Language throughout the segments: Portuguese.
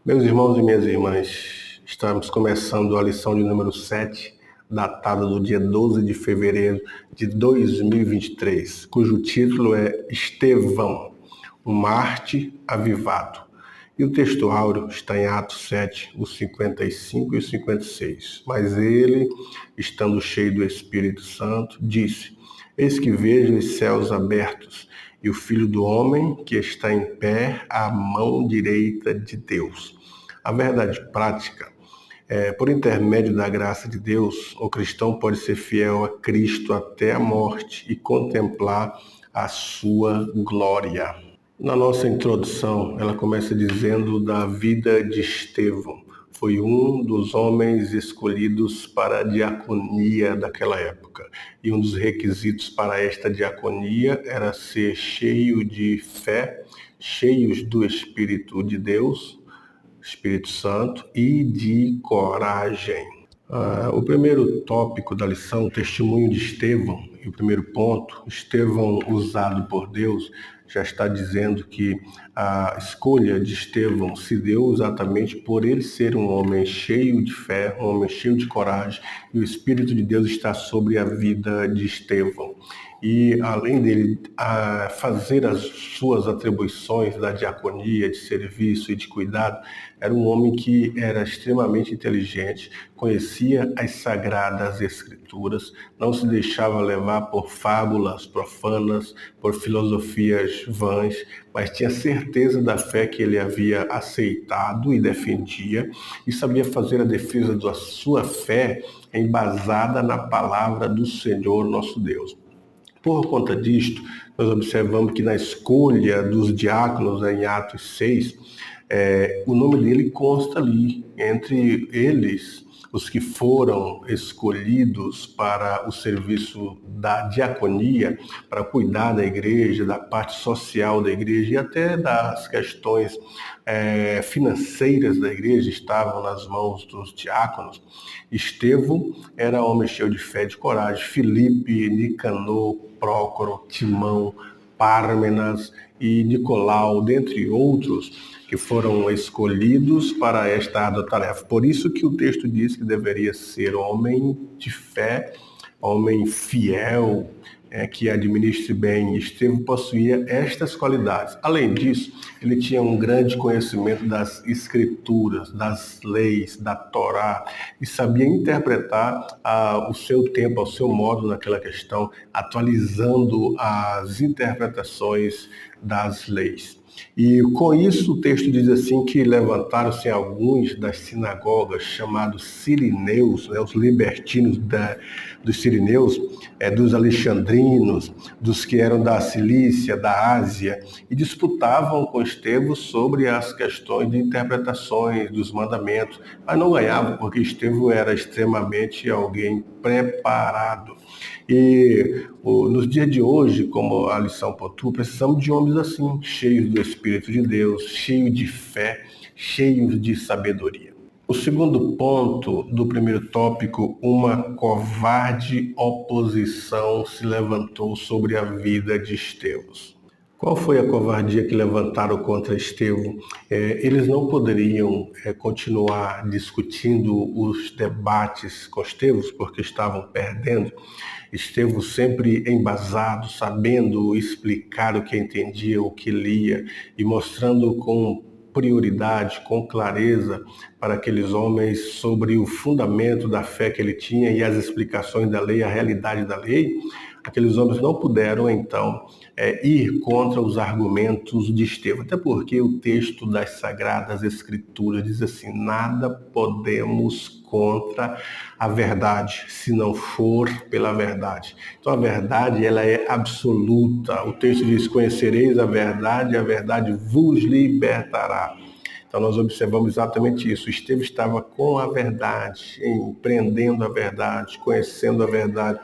Meus irmãos e minhas irmãs, estamos começando a lição de número 7, datada do dia 12 de fevereiro de 2023, cujo título é Estevão, um Marte avivado. E o texto áureo está em Atos 7, os 55 e os 56. Mas ele, estando cheio do Espírito Santo, disse: Eis que vejo os céus abertos e o Filho do Homem que está em pé à mão direita de Deus. A verdade prática é, por intermédio da graça de Deus, o cristão pode ser fiel a Cristo até a morte e contemplar a sua glória. Na nossa introdução, ela começa dizendo da vida de Estevão. Foi um dos homens escolhidos para a diaconia daquela época. E um dos requisitos para esta diaconia era ser cheio de fé, cheios do Espírito de Deus, Espírito Santo, e de coragem. O primeiro tópico da lição, o testemunho de Estevão, e o primeiro ponto, Estevão usado por Deus, já está dizendo que a escolha de Estevão se deu exatamente por ele ser um homem cheio de fé, um homem cheio de coragem, e o Espírito de Deus está sobre a vida de Estevão. E além dele fazer as suas atribuições da diaconia, de serviço e de cuidado, era um homem que era extremamente inteligente, conhecia as sagradas escrituras, não se deixava levar por fábulas profanas, por filosofias vãs, mas tinha certeza da fé que ele havia aceitado e defendia, e sabia fazer a defesa da sua fé embasada na palavra do Senhor nosso Deus. Por conta disto, nós observamos que na escolha dos diáconos, em Atos 6, o nome dele consta ali, entre eles, os que foram escolhidos para o serviço da diaconia, para cuidar da igreja, da parte social da igreja e até das questões financeiras da igreja, estavam nas mãos dos diáconos. Estevão era homem cheio de fé e de coragem. Filipe, Nicanor, Prócoro, Timão, Pármenas e Nicolau, dentre outros, que foram escolhidos para esta árdua tarefa. Por isso que o texto diz que deveria ser homem de fé, homem fiel, que administre bem. Estevão possuía estas qualidades. Além disso, ele tinha um grande conhecimento das escrituras, das leis, da Torá, e sabia interpretar o seu tempo, ao seu modo naquela questão, atualizando as interpretações das leis. E com isso o texto diz assim que levantaram-se alguns das sinagogas chamados sirineus, os libertinos dos sirineus, dos alexandrinos, dos que eram da Cilícia, da Ásia, e disputavam com Estevão sobre as questões de interpretações dos mandamentos, mas não ganhavam porque Estevão era extremamente alguém preparado. E nos dias de hoje, como a lição pontua, precisamos de homens assim, cheios do Espírito de Deus, cheios de fé, cheios de sabedoria. O segundo ponto do primeiro tópico, uma covarde oposição se levantou sobre a vida de Estevão. Qual foi a covardia que levantaram contra Estevão? Eles não poderiam continuar discutindo os debates com Estevão, porque estavam perdendo. Estevão sempre embasado, sabendo explicar o que entendia, o que lia, e mostrando com prioridade, com clareza para aqueles homens sobre o fundamento da fé que ele tinha e as explicações da lei, a realidade da lei. Aqueles homens não puderam, então, ir contra os argumentos de Estevão, até porque o texto das Sagradas Escrituras diz assim: nada podemos contra a verdade, se não for pela verdade. Então a verdade, ela é absoluta. O texto diz: conhecereis a verdade vos libertará. Então nós observamos exatamente isso. Estevão estava com a verdade, empreendendo a verdade, conhecendo a verdade.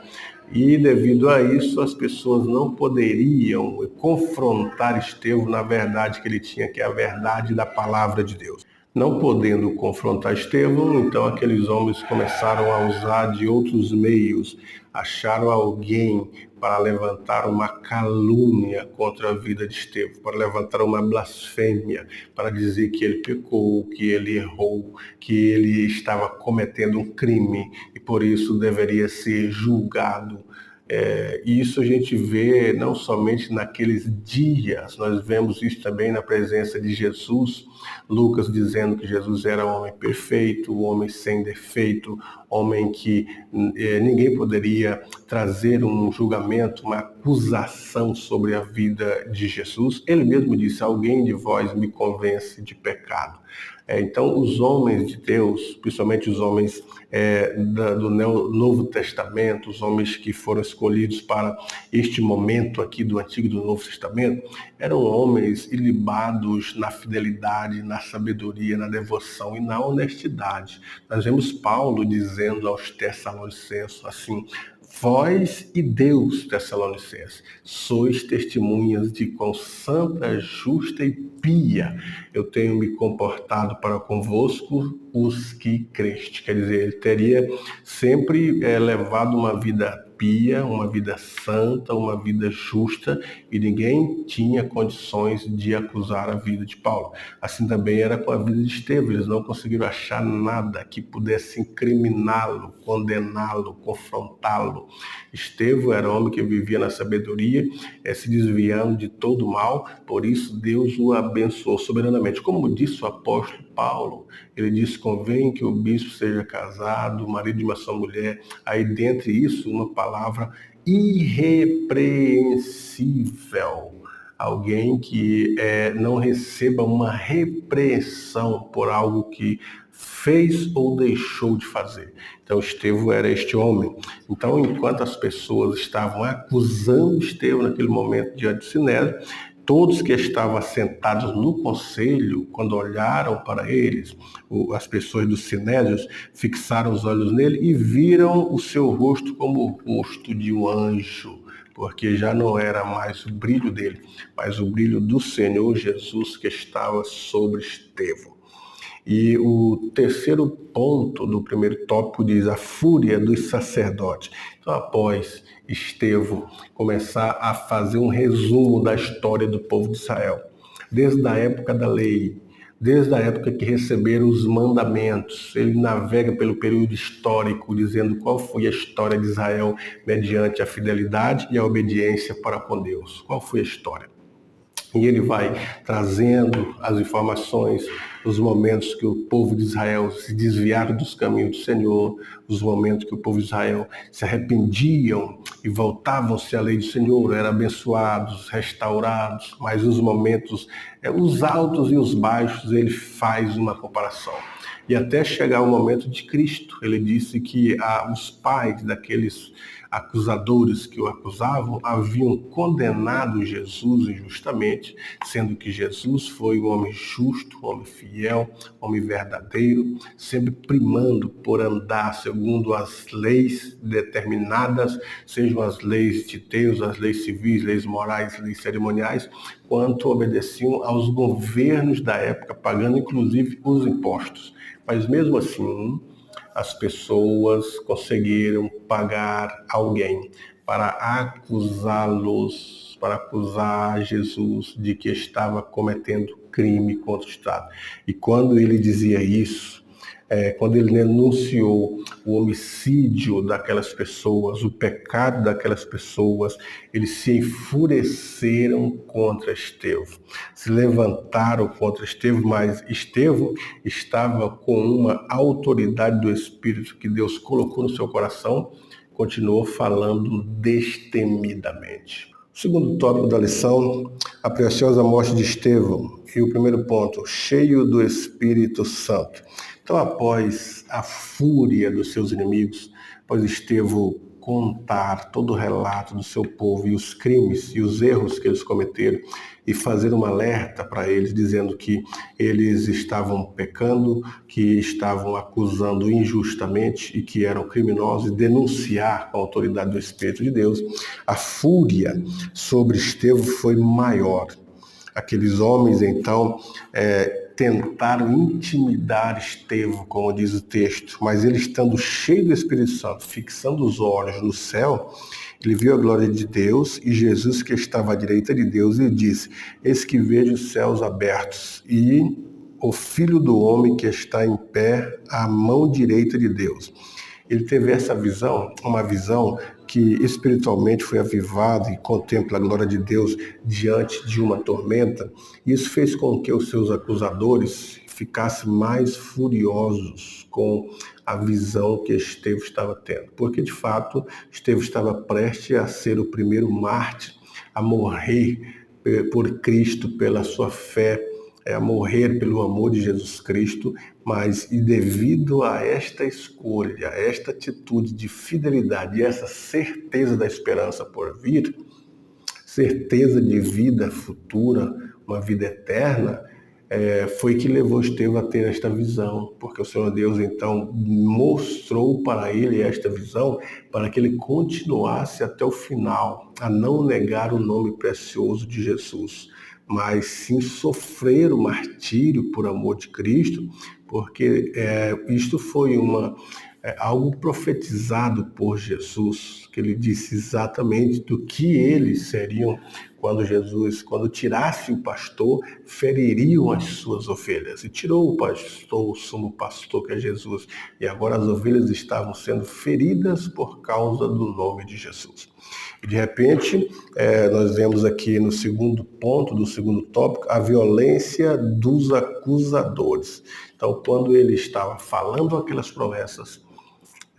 E devido a isso, as pessoas não poderiam confrontar Estevão na verdade que ele tinha, que é a verdade da palavra de Deus. Não podendo confrontar Estevão, então aqueles homens começaram a usar de outros meios, acharam alguém para levantar uma calúnia contra a vida de Estevão, para levantar uma blasfêmia, para dizer que ele pecou, que ele errou, que ele estava cometendo um crime e por isso deveria ser julgado. E isso a gente vê não somente naqueles dias, nós vemos isso também na presença de Jesus, Lucas dizendo que Jesus era um homem perfeito, um homem sem defeito, homem que ninguém poderia trazer um julgamento, uma acusação sobre a vida de Jesus. Ele mesmo disse: alguém de vós me convence de pecado. Então, os homens de Deus, principalmente os homens do Novo Testamento, os homens que foram escolhidos para este momento aqui do Antigo e do Novo Testamento, eram homens ilibados na fidelidade, na sabedoria, na devoção e na honestidade. Nós vemos Paulo dizendo aos Tessalonicenses assim: vós e Deus, Tessalonicenses, sois testemunhas de quão santa, justa e pia eu tenho me comportado para convosco os que creste. Quer dizer, ele teria sempre levado uma vida pia, uma vida santa, uma vida justa, e ninguém tinha condições de acusar a vida de Paulo. Assim também era com a vida de Estevão. Eles não conseguiram achar nada que pudesse incriminá-lo, condená-lo, confrontá-lo. Estevão era um homem que vivia na sabedoria, se desviando de todo mal, por isso Deus o abençoou soberanamente. Como disse o apóstolo Paulo, ele disse: convém que o bispo seja casado, marido de uma só mulher. Aí dentre isso, uma palavra: irrepreensível. Alguém que não receba uma repreensão por algo que fez ou deixou de fazer. Então Estevão era este homem. Então, enquanto as pessoas estavam acusando Estevão naquele momento diante do Sinédrio, todos que estavam assentados no conselho, quando olharam para eles, as pessoas dos Sinédrios fixaram os olhos nele e viram o seu rosto como o rosto de um anjo, porque já não era mais o brilho dele, mas o brilho do Senhor Jesus que estava sobre Estevão. E o terceiro ponto do primeiro tópico diz: a fúria dos sacerdotes. Então, após Estevão começar a fazer um resumo da história do povo de Israel, desde a época da lei, desde a época que receberam os mandamentos, ele navega pelo período histórico, dizendo qual foi a história de Israel mediante a fidelidade e a obediência para com Deus. Qual foi a história? E ele vai trazendo as informações, os momentos que o povo de Israel se desviaram dos caminhos do Senhor, os momentos que o povo de Israel se arrependiam e voltavam-se à lei do Senhor, eram abençoados, restaurados, mas os momentos, os altos e os baixos, ele faz uma comparação. E até chegar o momento de Cristo, ele disse que os pais daqueles acusadores que o acusavam haviam condenado Jesus injustamente, sendo que Jesus foi um homem justo, um homem fiel, um homem verdadeiro, sempre primando por andar segundo as leis determinadas, sejam as leis de Deus, as leis civis, leis morais, leis cerimoniais, quanto obedeciam aos governos da época, pagando inclusive os impostos. Mas mesmo assim, as pessoas conseguiram pagar alguém para acusá-los, para acusar Jesus de que estava cometendo crime contra o Estado. E quando ele dizia isso, quando ele denunciou o homicídio daquelas pessoas, o pecado daquelas pessoas, eles se enfureceram contra Estevão, se levantaram contra Estevão, mas Estevão estava com uma autoridade do Espírito que Deus colocou no seu coração, continuou falando destemidamente. O segundo tópico da lição, a preciosa morte de Estevão. E o primeiro ponto, cheio do Espírito Santo. Então, após a fúria dos seus inimigos, após Estevão contar todo o relato do seu povo e os crimes e os erros que eles cometeram e fazer um alerta para eles, dizendo que eles estavam pecando, que estavam acusando injustamente e que eram criminosos, e denunciar com a autoridade do Espírito de Deus, a fúria sobre Estevão foi maior. Aqueles homens, então, tentaram intimidar Estevão, como diz o texto, mas ele, estando cheio do Espírito Santo, fixando os olhos no céu, Ele viu a glória de Deus e Jesus que estava à direita de Deus e disse: Eis que vejo os céus abertos e o Filho do Homem que está em pé à mão direita de Deus. Ele teve essa visão, uma visão que espiritualmente foi avivada e contempla a glória de Deus diante de uma tormenta. Isso fez com que os seus acusadores ficassem mais furiosos com a visão que Estevão estava tendo, porque de fato Estevão estava prestes a ser o primeiro mártir a morrer por Cristo, pela sua fé, a morrer pelo amor de Jesus Cristo, mas e devido a esta escolha, a esta atitude de fidelidade e essa certeza da esperança por vir, certeza de vida futura, uma vida eterna, foi que levou Estevão a ter esta visão, porque o Senhor Deus então mostrou para ele esta visão para que ele continuasse até o final, a não negar o nome precioso de Jesus, mas sim sofrer o martírio por amor de Cristo, porque isto foi algo profetizado por Jesus, que ele disse exatamente do que eles seriam quando tirasse o pastor, feririam as suas ovelhas. E tirou o pastor, o sumo pastor, que é Jesus, e agora as ovelhas estavam sendo feridas por causa do nome de Jesus. E de repente, nós vemos aqui no segundo ponto, do segundo tópico, a violência dos acusadores. Então, quando ele estava falando aquelas promessas,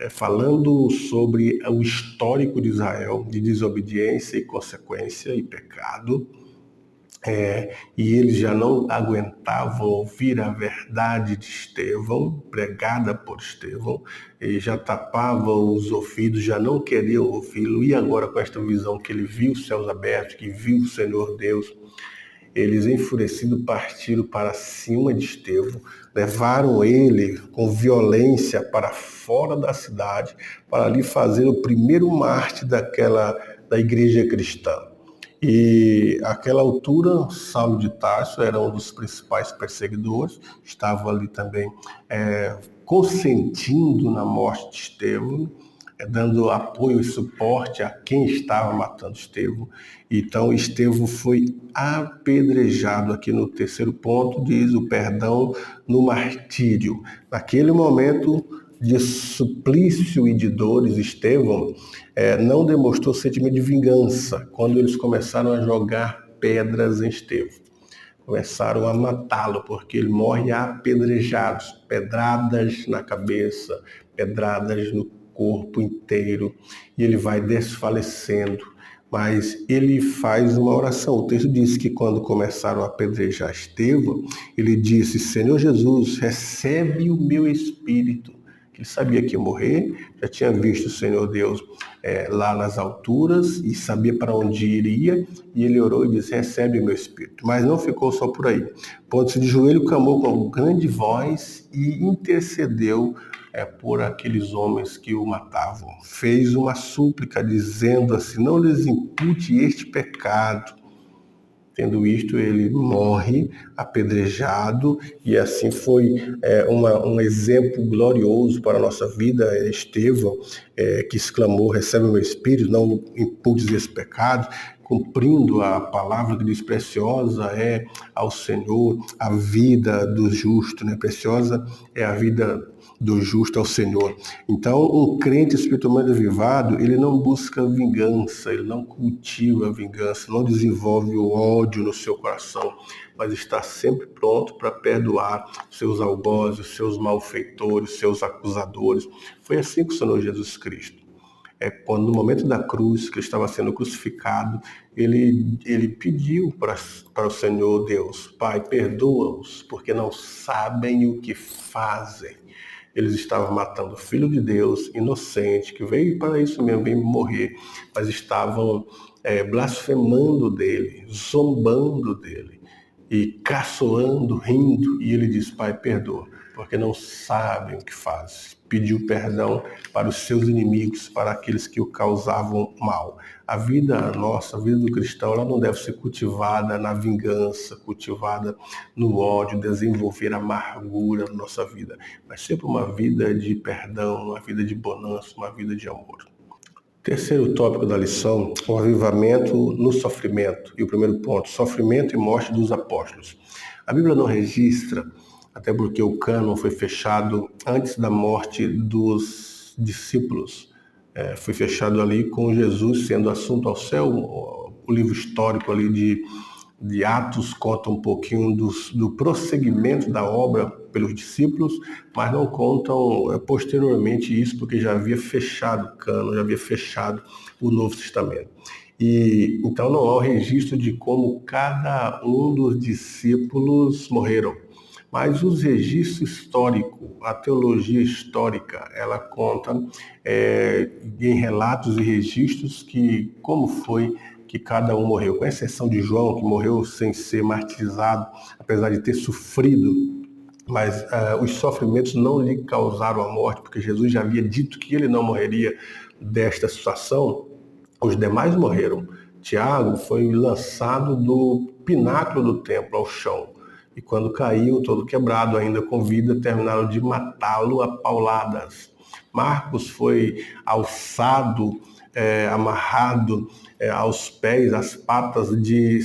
falando sobre o histórico de Israel, de desobediência e consequência e pecado, e eles já não aguentavam ouvir a verdade de Estevão, pregada por Estevão, e já tapavam os ouvidos, já não queriam ouvi-lo, e agora com esta visão que ele viu os céus abertos, que viu o Senhor Deus, eles enfurecidos partiram para cima de Estevão, levaram ele com violência para fora da cidade, para ali fazer o primeiro mártir da igreja cristã. E àquela altura, Saulo de Tarso era um dos principais perseguidores, estava ali também consentindo na morte de Estevão, dando apoio e suporte a quem estava matando Estevão. Então, Estevão foi apedrejado. Aqui no terceiro ponto diz o perdão no martírio. Naquele momento de suplício e de dores, Estevão não demonstrou sentimento de vingança quando eles começaram a jogar pedras em Estevão. Começaram a matá-lo, porque ele morre apedrejado, pedradas na cabeça, pedradas no corpo inteiro, e ele vai desfalecendo. Mas ele faz uma oração. O texto diz que quando começaram a apedrejar Estevão, ele disse: Senhor Jesus, recebe o meu espírito. Ele sabia que ia morrer, já tinha visto o Senhor Deus lá nas alturas e sabia para onde iria, e ele orou e disse: recebe o meu espírito. Mas não ficou só por aí. Pondo-se de joelho, clamou com grande voz e intercedeu por aqueles homens que o matavam. Fez uma súplica dizendo assim: não lhes impute este pecado. Tendo isto, ele morre apedrejado, e assim foi um exemplo glorioso para a nossa vida. Estevão, que exclamou: recebe o meu espírito, não imputes esse pecado, cumprindo a palavra que diz: preciosa é ao Senhor a vida do justo, né? Preciosa é a vida do justo ao Senhor. Então, um crente espiritualmente avivado, ele não busca vingança, ele não cultiva a vingança, não desenvolve o ódio no seu coração, mas está sempre pronto para perdoar seus algozes, seus malfeitores, seus acusadores. Foi assim com o Senhor Jesus Cristo. Quando no momento da cruz, que ele estava sendo crucificado, ele pediu para o Senhor Deus: Pai, perdoa-os, porque não sabem o que fazem. Eles estavam matando o Filho de Deus, inocente, que veio para isso mesmo, veio morrer, mas estavam blasfemando dele, zombando dele, e caçoando, rindo, e ele diz: Pai, perdoa, porque não sabem o que fazem. Pediu perdão para os seus inimigos, para aqueles que o causavam mal. A vida nossa, a vida do cristão, ela não deve ser cultivada na vingança, cultivada no ódio, desenvolver amargura na nossa vida, mas sempre uma vida de perdão, uma vida de bonança, uma vida de amor. Terceiro tópico da lição, o avivamento no sofrimento. E o primeiro ponto, sofrimento e morte dos apóstolos. A Bíblia não registra, até porque o cânon foi fechado antes da morte dos discípulos. Foi fechado ali com Jesus sendo assunto ao céu. O livro histórico ali de Atos conta um pouquinho do prosseguimento da obra pelos discípulos, mas não contam posteriormente isso, porque já havia fechado o cânon, já havia fechado o Novo Testamento. E então não há o registro de como cada um dos discípulos morreram. Mas os registros históricos, a teologia histórica, ela conta em relatos e registros que como foi que cada um morreu, com exceção de João, que morreu sem ser martirizado, apesar de ter sofrido, mas os sofrimentos não lhe causaram a morte, porque Jesus já havia dito que ele não morreria desta situação. Os demais morreram. Tiago foi lançado do pináculo do templo ao chão, e quando caiu, todo quebrado, ainda com vida, terminaram de matá-lo a pauladas. Marcos foi alçado, amarrado aos pés, às patas de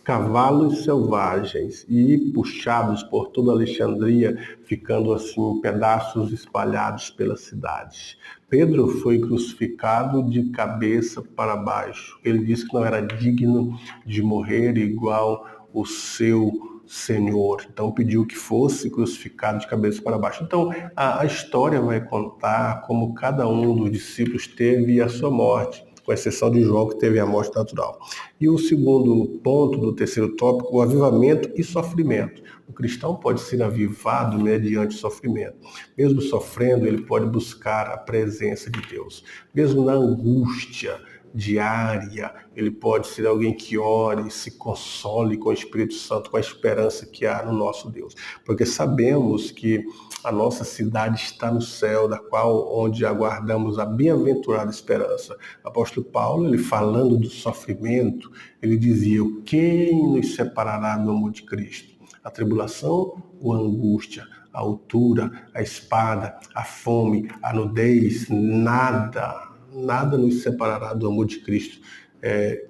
cavalos selvagens e puxados por toda Alexandria, ficando assim em pedaços espalhados pela cidade. Pedro foi crucificado de cabeça para baixo. Ele disse que não era digno de morrer igual o seu Senhor, então pediu que fosse crucificado de cabeça para baixo. Então a história vai contar como cada um dos discípulos teve a sua morte, com exceção de João, que teve a morte natural. E o segundo ponto do terceiro tópico, o avivamento e sofrimento. O cristão pode ser avivado mediante sofrimento. Mesmo sofrendo, ele pode buscar a presença de Deus. Mesmo na angústia diária, ele pode ser alguém que ore, se console com o Espírito Santo, com a esperança que há no nosso Deus. Porque sabemos que a nossa cidade está no céu, da qual onde aguardamos a bem-aventurada esperança. O apóstolo Paulo, ele falando do sofrimento, ele dizia: quem nos separará do amor de Cristo? A tribulação ou a angústia? A altura, a espada, a fome, a nudez? Nada nos separará do amor de Cristo,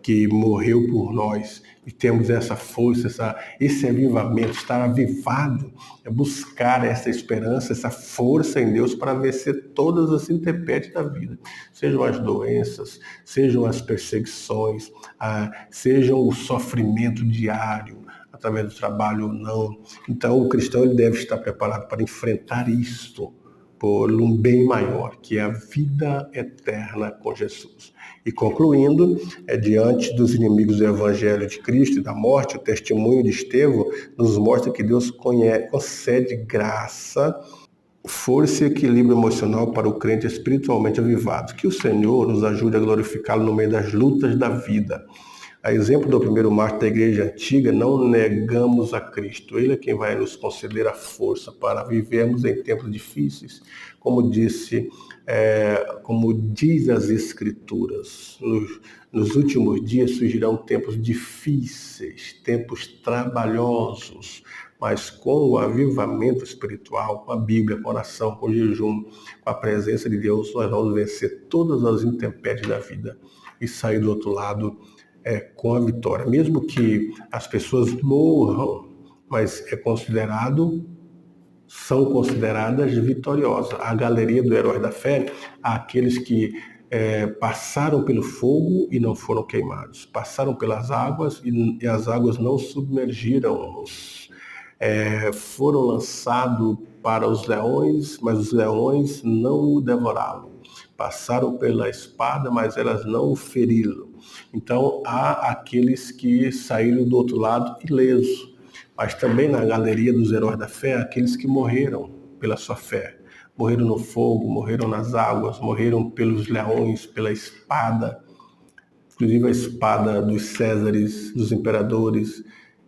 que morreu por nós. E temos essa força, esse avivamento, estar avivado, buscar essa esperança, essa força em Deus para vencer todas as intempéries da vida. Sejam as doenças, sejam as perseguições, sejam o sofrimento diário, através do trabalho ou não. Então o cristão ele deve estar preparado para enfrentar isto, por um bem maior, que é a vida eterna com Jesus. E concluindo, diante dos inimigos do Evangelho de Cristo e da morte, o testemunho de Estevão nos mostra que Deus concede graça, força e equilíbrio emocional para o crente espiritualmente avivado. Que o Senhor nos ajude a glorificá-lo no meio das lutas da vida. A exemplo do primeiro mártir da igreja antiga, não negamos a Cristo. Ele é quem vai nos conceder a força para vivermos em tempos difíceis. Como diz as Escrituras, nos últimos dias surgirão tempos difíceis, tempos trabalhosos, mas com o avivamento espiritual, com a Bíblia, com a oração, com o jejum, com a presença de Deus, nós vamos vencer todas as intempéries da vida e sair do outro lado com a vitória. Mesmo que as pessoas morram, mas são consideradas vitoriosas. A galeria do herói da fé, há aqueles que passaram pelo fogo e não foram queimados, passaram pelas águas e as águas não submergiram-nos, foram lançados para os leões, mas os leões não o devoraram, passaram pela espada, mas elas não o feriram. Então há aqueles que saíram do outro lado ileso, mas também na galeria dos heróis da fé, aqueles que morreram pela sua fé, morreram no fogo, morreram nas águas, morreram pelos leões, pela espada, inclusive a espada dos Césares, dos imperadores,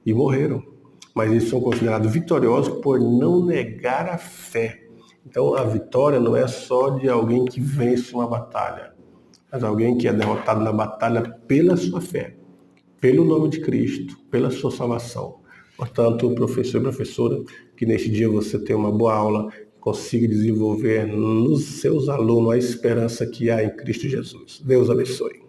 e morreram. Mas eles são considerados vitoriosos por não negar a fé. Então a vitória não é só de alguém que vence uma batalha, mas alguém que é derrotado na batalha pela sua fé, pelo nome de Cristo, pela sua salvação. Portanto, professor e professora, que neste dia você tenha uma boa aula, consiga desenvolver nos seus alunos a esperança que há em Cristo Jesus. Deus abençoe.